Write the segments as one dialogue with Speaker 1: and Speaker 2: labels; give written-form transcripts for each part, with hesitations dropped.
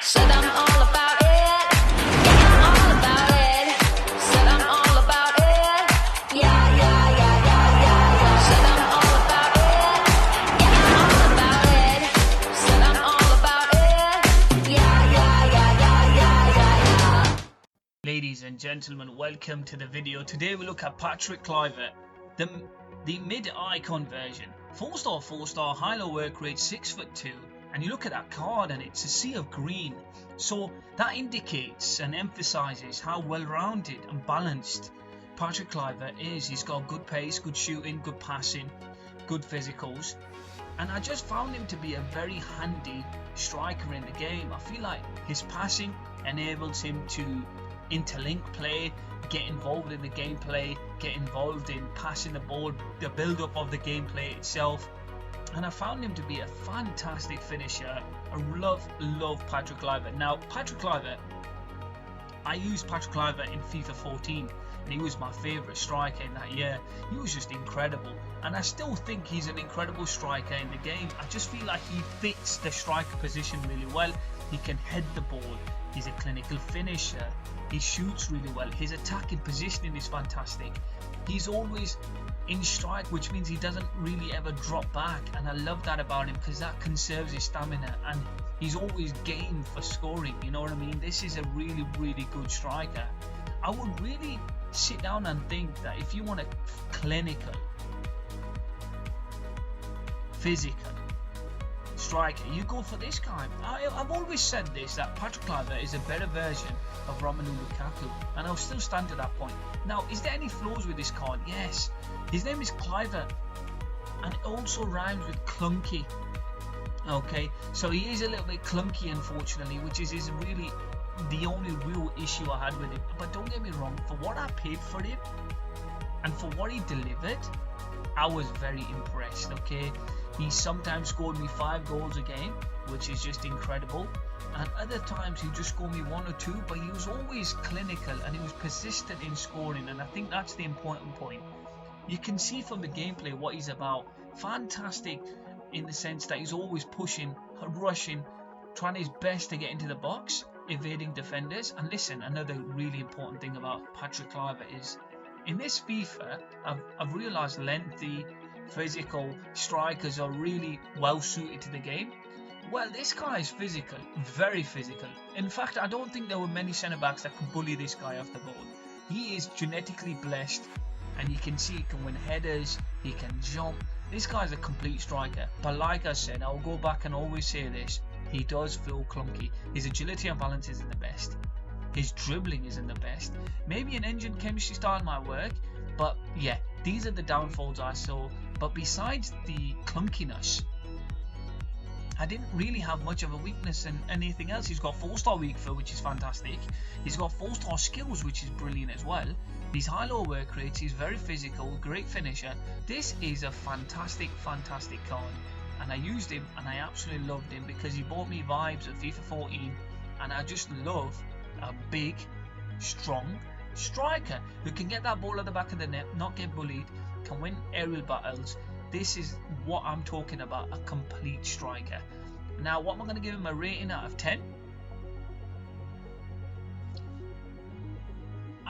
Speaker 1: Said I'm all about it. Yeah, I'm all about it. Said I'm all about it. Yeah, yeah, yeah, yeah, yeah, yeah. Said I'm all about it. Yeah, I'm all about it. Said I'm all about it. Yeah, yeah, yeah, yeah, yeah, yeah, yeah.
Speaker 2: Ladies and gentlemen, welcome to the video. Today we look at Patrick Kluivert, the mid-icon version. 4-star, high-low work rate, 6'2", and you look at that card and it's a sea of green. So that indicates and emphasizes how well-rounded and balanced Patrick Kluivert is. He's got good pace, good shooting, good passing, good physicals, and I just found him to be a very handy striker in the game. I feel like his passing enables him to interlink play, get involved in the gameplay, get involved in passing the ball, the build-up of the gameplay itself, and I found him to be a fantastic finisher. I love Patrick Kluivert. Now, Patrick Kluivert, I used Patrick Kluivert in FIFA 14, and he was my favourite striker in that year. He was just incredible, and I still think he's an incredible striker in the game. I just feel like he fits the striker position really well. He can head the ball, he's a clinical finisher, he shoots really well, his attacking positioning is fantastic, he's always in strike, which means he doesn't really ever drop back, and I love that about him because that conserves his stamina, and he's always game for scoring, you know what I mean? This is a really good striker. I would really sit down and think that if you want a clinical, physical striker, you go for this guy. I've always said this, that Patrick Kluivert is a better version of Romelu Lukaku, and I'll still stand to that point. Now, is there any flaws with this card? Yes. His name is Kluivert, and it also rhymes with clunky. Okay, so he is a little bit clunky, unfortunately, which is really the only real issue I had with him. But don't get me wrong, for what I paid for him and for what he delivered, I was very impressed. Okay, he sometimes scored me 5 goals a game, which is just incredible, and other times he just scored me 1 or 2, but he was always clinical and he was persistent in scoring, and I think that's the important point. You can see from the gameplay what he's about. Fantastic in the sense that he's always pushing, rushing, trying his best to get into the box, evading defenders. And listen, another really important thing about Patrick Kluivert is, in this FIFA, I've realised lengthy, physical strikers are really well suited to the game. Well, this guy is physical, very physical. In fact, I don't think there were many centre-backs that could bully this guy off the ball. He is genetically blessed, and you can see he can win headers, he can jump. This guy's a complete striker. But like I said, I'll go back and always say this, he does feel clunky. His agility and balance isn't the best. His dribbling isn't the best. Maybe an engine chemistry style might work, but yeah, these are the downfalls I saw. But besides the clunkiness, I didn't really have much of a weakness in anything else. He's got 4-star weak foot, which is fantastic. He's got 4-star skills, which is brilliant as well. He's high-low work rates, he's very physical, great finisher. This is a fantastic card, and I used him and I absolutely loved him because he brought me vibes of FIFA 14, and I just love a big, strong striker who can get that ball at the back of the net, not get bullied, can win aerial battles. This is what I'm talking about, a complete striker. Now, what am I going to give him a rating out of 10?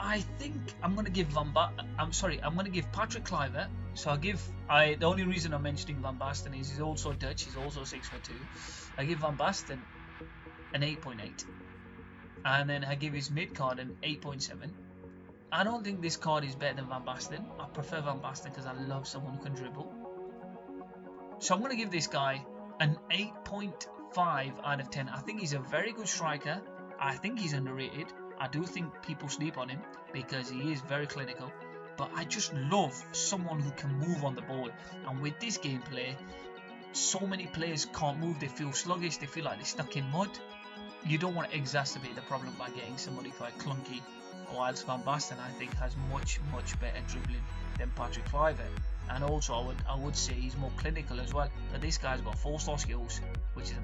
Speaker 2: I think I'm going to give I'm going to give Patrick Kluivert. So the only reason I'm mentioning Van Basten is he's also Dutch, he's also 6'2". I give Van Basten an 8.8, and then I give his mid card an 8.7. I don't think this card is better than Van Basten. I prefer Van Basten because I love someone who can dribble. So I'm going to give this guy an 8.5 out of 10. I think he's a very good striker. I think he's underrated. I do think people sleep on him because he is very clinical. But I just love someone who can move on the ball. And with this gameplay, so many players can't move. They feel sluggish. They feel like they're stuck in mud. You don't want to exacerbate the problem by getting somebody quite clunky. Whilst Van Basten, I think, has much better dribbling than Patrick Kluivert, and also I would say he's more clinical as well. But this guy's got 4-star skills, which is a